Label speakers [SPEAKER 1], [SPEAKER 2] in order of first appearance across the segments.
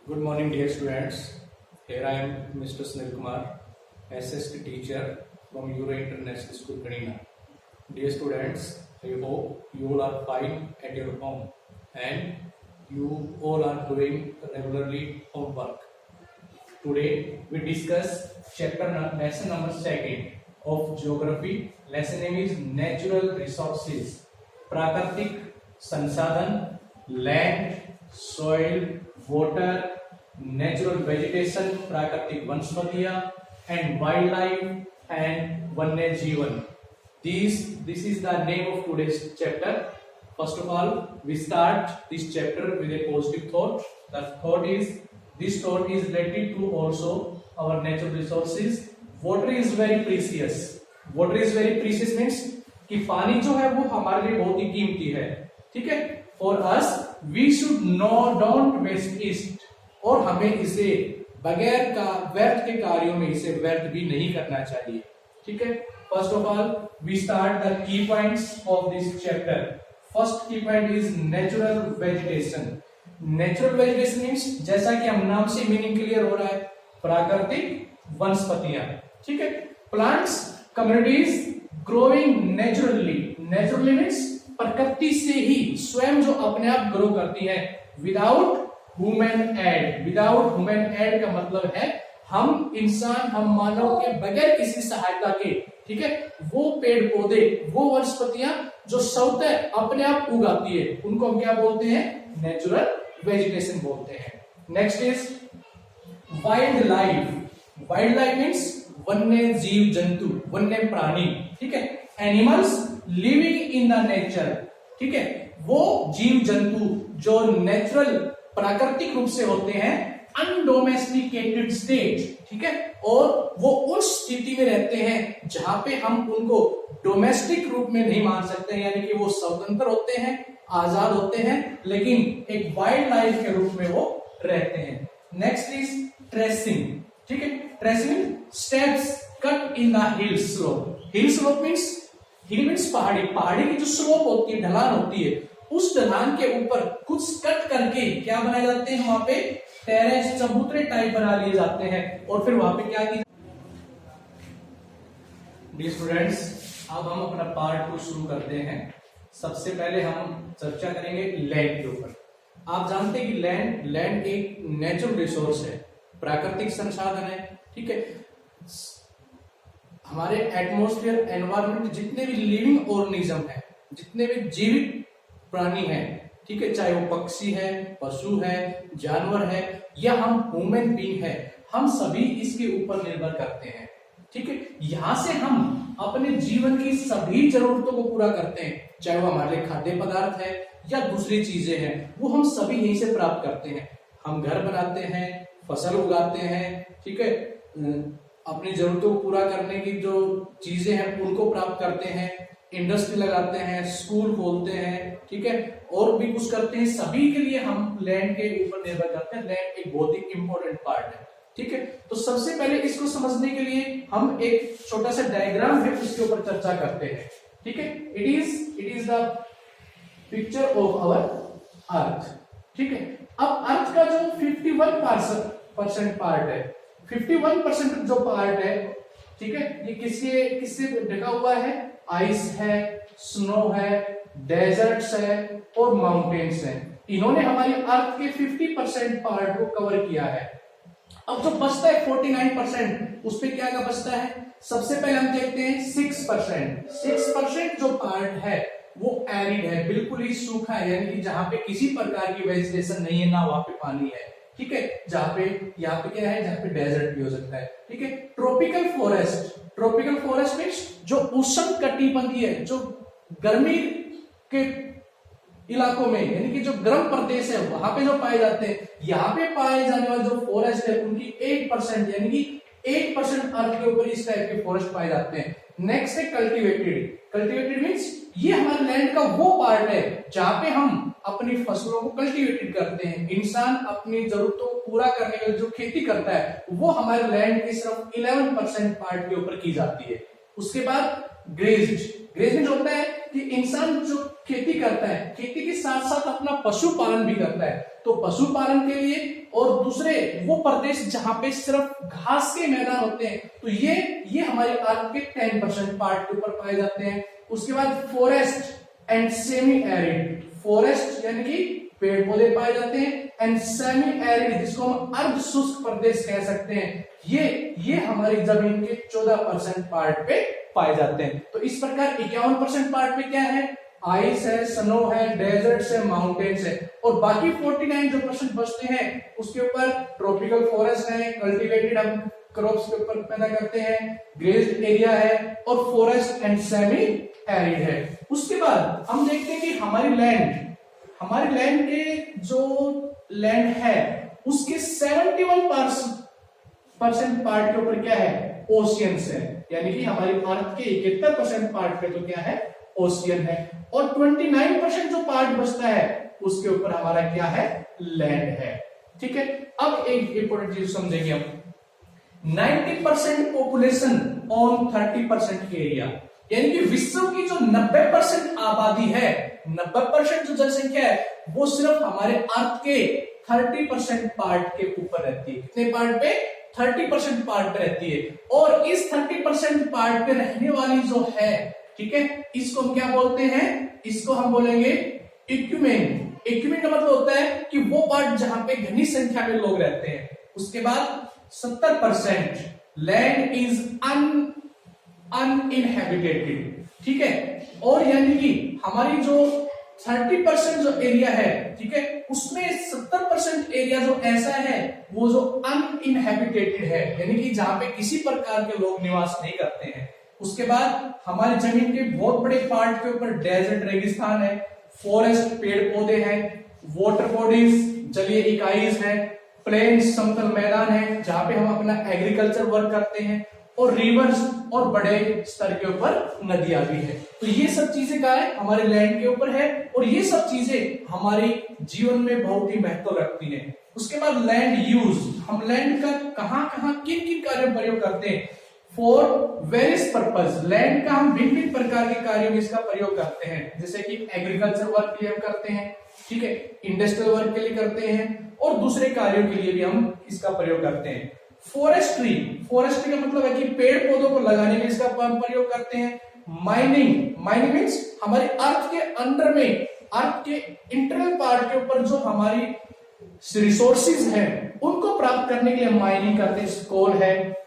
[SPEAKER 1] Good morning, dear students. Here I am, Mr. Sunil Kumar, SST teacher from Euro International School, Kadina. Dear students, I hope you all are fine at your home and you all are doing regularly homework. Today we discuss lesson number 2 of geography. Lesson name is natural resources. प्राकृतिक संसाधन, land, soil, water, natural vegetation, प्राकृतिक वनस्पतियां, and wild life and वन्य जीवन. This is the name of today's chapter. First of all, we start this chapter with a positive thought. This thought is related to also our natural resources. Water is very precious. Water is very precious means कि पानी जो है वो हमारे लिए बहुत ही कीमती है. ठीक है. For us we should don't waste it, और हमें इसे बगैर का व्यर्थ के कार्यों में इसे व्यर्थ भी नहीं करना चाहिए. ठीक है. First of all we start the key points of this chapter. First key point is natural vegetation. Natural vegetation means, जैसा कि हम नाम से मीनिंग क्लियर हो रहा है, प्राकृतिक वनस्पतियां. ठीक है. Plants communities growing naturally. Naturally means प्रकृति से ही स्वयं जो अपने आप ग्रो करती है, without human aid. Without human aid का मतलब है हम इंसान, हम मानव के बगैर किसी सहायता के. ठीक है. वो पेड़ पौधे, वो वनस्पतियां जो स्वतः अपने आप उगाती है, उनको हम क्या बोलते हैं? नेचुरल वेजिटेशन बोलते हैं. Next is wild life. Wild life means वन्य जीव जंतु, वन्य प्राणी. ठीक है. Animals living in the nature. ठीक है. वो जीव जंतु जो नेचुरल प्राकृतिक रूप से होते हैं, अनडोमेस्टिकेटेड स्टेट. ठीक है. और वो उस स्थिति में रहते हैं जहां पे हम उनको डोमेस्टिक रूप में नहीं मान सकते, यानी कि वो स्वतंत्र होते हैं, आजाद होते हैं, लेकिन एक वाइल्ड लाइफ के रूप में वो रहते हैं. Next is tracing. ठीक है. Tracing steps cut in the hill slope. Hill slope means पहाड़ी. पहाड़ी की जो स्लोप होती है, ढलान होती है, उस ढलान के ऊपर कुछ कट करके क्या बनाए जाते हैं? वहां पे टेरेस, चबूतरे टाइप बना लिए जाते हैं, और फिर वहां पे क्या की. डियर स्टूडेंट्स, अब हम अपना पार्ट 2 शुरू करते हैं. सबसे पहले हम चर्चा करेंगे लैंड के ऊपर. आप जानते हैं कि लैंड एक नेचुरल रिसोर्स है, प्राकृतिक संसाधन है. ठीक है. हमारे एटमॉस्फेयर, एनवायरमेंट, जितने भी लिविंग ऑर्गेनिज्म है, जितने भी जीवित प्राणी हैं, ठीक है, चाहे वो पक्षी है, पशु है, जानवर है, या हम ह्यूमन बीइंग है, हम सभी इसके ऊपर निर्भर करते हैं. ठीक है. यहां से हम अपने जीवन की सभी जरूरतों को पूरा करते हैं, चाहे वो हमारे खाद्य पदार्थ है या दूसरी चीजें हैं, वो हम सभी यहीं से प्राप्त करते हैं. हम घर बनाते हैं, फसल उगाते हैं. ठीक है. अपनी जरूरतों को पूरा करने की जो चीजें हैं उनको प्राप्त करते हैं, इंडस्ट्री लगाते हैं, स्कूल खोलते हैं. ठीक है. और भी कुछ करते हैं. सभी के लिए हम लैंड के ऊपर निर्भर करते हैं. लैंड एक बहुत ही इंपॉर्टेंट पार्ट है. ठीक है. तो सबसे पहले इसको समझने के लिए हम एक छोटा सा डायग्राम है उसके ऊपर चर्चा करते हैं. ठीक है. It is the picture of our earth. ठीक है. अब अर्थ का जो 51% पार्ट है, 51% जो पार्ट है, ठीक है, ये किससे ढका हुआ है? आइस है, स्नो है, डेजर्ट्स है और माउंटेन्स है. इन्होंने हमारी अर्थ के 50% पार्ट को कवर किया है. अब जो बचता है 49%, उस पे क्या बचता है? सबसे पहले हम देखते हैं 6%. 6% जो पार्ट है वो एरिड है, बिल्कुल ही सूखा है, यानी कि जहां पे किसी प्रकार की वेजिटेशन नहीं है, ना वहां पे पानी है. ठीक है. जहां पे यहाँ पे क्या है? जहां पे डेजर्ट भी हो सकता है. ठीक है. ट्रॉपिकल फॉरेस्ट मीन्स जो उष्ण कटिबंधीय, जो गर्मी के इलाकों में, यानी कि जो गर्म प्रदेश है, वहां पे जो पाए जाते हैं, यहाँ पे पाए जाने वाले जो फॉरेस्ट है उनकी 8%, यानी कि 8% अर्थ के ऊपर इस टाइप के फॉरेस्ट पाए जाते हैं. नेक्स्ट है कल्टीवेटेड मीन्स ये हमारे लैंड का वो पार्ट है जहां पे हम अपनी फसलों को कल्टीवेटेड करते हैं. इंसान अपनी जरूरतों को पूरा करने के लिए जो खेती करता है, वो हमारे लैंड के सिर्फ 11% पार्ट के ऊपर की जाती है. उसके बाद ग्रेज्ड होता है
[SPEAKER 2] कि इंसान जो खेती करता है, खेती के साथ साथ अपना पशुपालन भी करता है, तो पशुपालन के लिए और दूसरे वो प्रदेश जहां पे सिर्फ घास के मैदान होते हैं, तो ये हमारे अर्थ के 10% पार्ट के ऊपर पाए जाते हैं। उसके बाद forest and semi arid, forest यानी कि पेड़ पौधे पाए जाते हैं, एंड सेमी एरिड जिसको हम अर्ध शुष्क प्रदेश कह सकते हैं, ये हमारी जमीन के 14% पार्ट पे पाए जाते हैं। तो इस प्रकार 51% पार्ट पे क्या है, आइस है, स्नो है, डेजर्ट्स है, माउंटेन्स है, और बाकी 49 जो परसेंट बचते हैं उसके ऊपर ट्रॉपिकल फॉरेस्ट है, कल्टीवेटेड हम क्रॉप्स के ऊपर पैदा करते हैं, ग्रेज्ड एरिया है, और फॉरेस्ट एंड सेमी एरिड है। उसके बाद हम देखते हैं कि हमारी लैंड के जो लैंड है उसके 71% पार्ट के ऊपर क्या है, ओशियंस है, यानी कि हमारी भारत के 71% पार्ट पे तो क्या है, ओशियन है, और 29% जो पार्ट बचता है उसके ऊपर हमारा क्या है, लैंड है। ठीक है, अब एक इंपॉर्टेंट चीज समझेंगे हम, 90% पॉपुलेशन ऑन 30% एरिया, यानी कि विश्व की जो 90% आबादी है, 90% जो जनसंख्या है, वो सिर्फ हमारे अर्थ के 30% पार्ट के ऊपर रहती है। कितने पार्ट पे, 30% पार्ट पे रहती है, और इस 30% पार्ट पे रहने वाली जो है, ठीक है, इसको हम क्या बोलते हैं, इसको हम बोलेंगे इक्विमेन। इक्विमेन का मतलब होता है कि वो पार्ट जहां पे घनी संख्या में लोग रहते हैं। उसके बाद 70% लैंड इज अनइनहेबिटेटेड, ठीक है, और यानी कि हमारी जो 30% जो एरिया है, ठीक है, उसमें 70% एरिया जो ऐसा है वो जो अनइनहेबिटेटेड है, यानी कि जहां पे किसी प्रकार के लोग निवास नहीं करते हैं। उसके बाद हमारी जमीन के बहुत बड़े पार्ट के ऊपर डेजर्ट रेगिस्तान है, फॉरेस्ट पेड़ पौधे हैं, वाटर बॉडीज जलीय इकाईज है, प्लेन्स समतल मैदान है जहां पे हम अपना एग्रीकल्चर वर्क करते हैं, और रिवर्स और बड़े स्तर के ऊपर नदियां भी है। तो ये सब चीजें क्या है, हमारे लैंड के ऊपर है, और ये सब चीजें हमारी जीवन में बहुत ही महत्व रखती हैं। उसके बाद लैंड यूज, हम लैंड का कहां किन किन कार्यों में प्रयोग करते हैं, फॉर वेरियस पर्पज, लैंड का हम भिन्न भिन्न प्रकार के कार्यों में इसका प्रयोग करते हैं, जैसे कि एग्रीकल्चर वर्क के लिए हम करते हैं, ठीक है, इंडस्ट्रियल वर्क के लिए करते हैं, और दूसरे कार्यों के लिए भी हम इसका प्रयोग करते हैं। फॉरेस्ट्री का मतलब है कि पेड़ पौधों को लगाने में इसका प्रयोग करते हैं। माइनिंग मीन्स हमारे अर्थ के अंडर में, अर्थ के इंटरनल पार्ट के ऊपर जो हमारी रिसोर्सेज हैं उनको प्राप्त करने के लिए माइनिंग करते हैं, कोल है।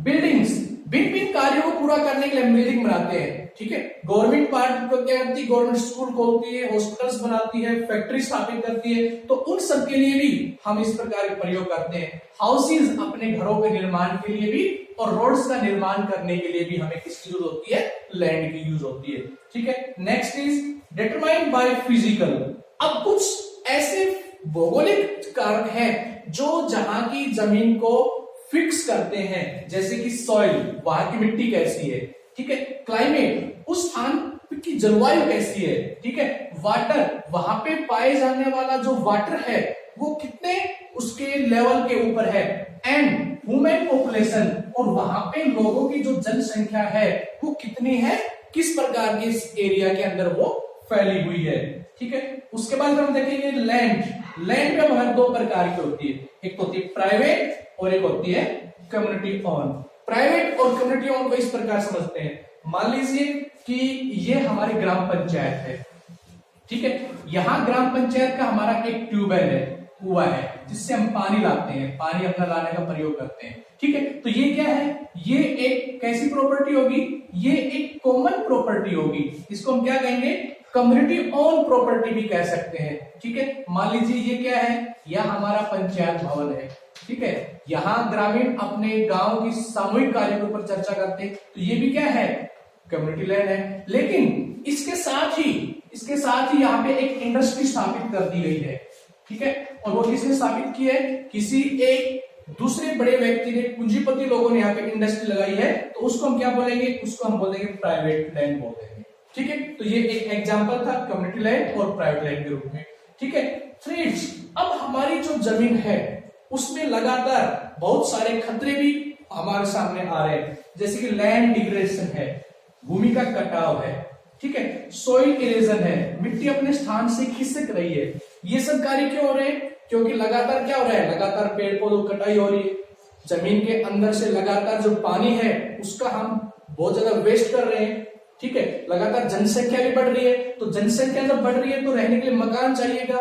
[SPEAKER 2] बिल्डिंग्स, भिन्न कार्यों को पूरा करने के लिए बिल्डिंग बनाते हैं, ठीक है, गवर्नमेंट पार्ट को क्या करती है, गवर्नमेंट स्कूल खोलती है, हॉस्पिटल्स बनाती है, फैक्ट्री स्थापित करती है, तो उन सब के लिए भी हम इस प्रकार के प्रयोग करते हैं। हाउसेज, अपने घरों के निर्माण के लिए भी, और रोड्स का निर्माण करने के लिए भी हमें किसकी यूज होती है, लैंड की यूज होती है। ठीक है, next is determined by physical. अब कुछ ऐसे भौगोलिक कारक हैं जो जहां की जमीन को फिक्स करते हैं, जैसे कि सॉइल, वहां की मिट्टी कैसी है, ठीक है, क्लाइमेट, उस स्थान की जलवायु कैसी है, ठीक है, वाटर, वहां पे पाए जाने वाला जो वाटर है वो कितने उसके लेवल के ऊपर है, एंड ह्यूमन पॉपुलेशन, और वहां पे लोगों की जो जनसंख्या है वो कितनी है, किस प्रकार के इस एरिया के अंदर वो फैली हुई है। ठीक है, उसके बाद हम देखेंगे लैंड में हमारे दो प्रकार की होती है, एक होती है प्राइवेट और एक होती है कम्युनिटी ओन। प्राइवेट और कम्युनिटी ओन को इस प्रकार समझते हैं, मान लीजिए कि ये हमारी ग्राम पंचायत है, ठीक है, यहां ग्राम पंचायत का हमारा एक ट्यूबवेल है, कुआं है, जिससे हम पानी लाते हैं, पानी अपना लाने का प्रयोग करते हैं। ठीक है, तो ये क्या है, ये एक कैसी प्रॉपर्टी होगी, ये एक कॉमन प्रॉपर्टी होगी, इसको हम क्या कहेंगे, कम्युनिटी ओन प्रॉपर्टी भी कह सकते हैं। ठीक है, मान लीजिए ये क्या है, यह हमारा पंचायत भवन है, ठीक है, यहाँ ग्रामीण अपने गांव की सामूहिक कार्यों के ऊपर चर्चा करते हैं, तो ये भी क्या है, कम्युनिटी लैंड है। लेकिन इसके साथ ही यहाँ पे एक इंडस्ट्री स्थापित कर दी गई है, ठीक है, और वो किसने स्थापित की है, किसी एक दूसरे बड़े व्यक्ति ने, पूंजीपति लोगों ने यहाँ पे इंडस्ट्री लगाई है, तो उसको हम क्या बोलेंगे, उसको हम बोलेंगे प्राइवेट लैंड बोलते हैं। ठीक है, तो ये एक एग्जांपल था कम्युनिटी लैंड और प्राइवेट लैंड के रूप में। ठीक है फ्रेंड्स, अब हमारी जो जमीन है उसमें लगातार बहुत सारे खतरे भी हमारे सामने आ रहे हैं, जैसे कि लैंड डिग्रेडेशन है, भूमि का कटाव है, ठीक है, सॉइल इरेजन है, मिट्टी अपने स्थान से खिसक रही है। ये सब कार्य क्यों हो रहे हैं? क्योंकि लगातार क्या हो रहा है, लगातार पेड़ पौधों की कटाई हो रही है, जमीन के अंदर से लगातार जो पानी है उसका हम बहुत ज्यादा वेस्ट कर रहे हैं। ठीक है, लगातार जनसंख्या भी बढ़ रही है, तो जनसंख्या जब बढ़ रही है तो रहने के लिए मकान चाहिएगा,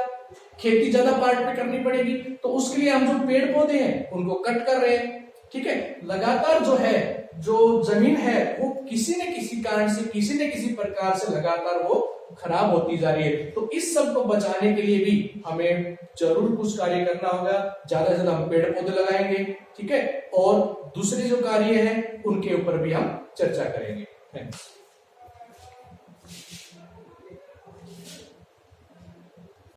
[SPEAKER 2] खेती ज्यादा पार्ट पे करनी पड़ेगी, तो उसके लिए हम जो पेड़ पौधे हैं उनको कट कर रहे हैं। ठीक है, लगातार जो है, जो जमीन है वो किसी न किसी कारण से, किसी न किसी प्रकार से लगातार वो खराब होती जा रही है। तो इस सब को बचाने के लिए भी हमें जरूर कुछ कार्य करना होगा, ज्यादा से ज्यादा हम पेड़ पौधे लगाएंगे। ठीक है, और दूसरे जो कार्य है उनके ऊपर भी हम चर्चा करेंगे। थैंक्स।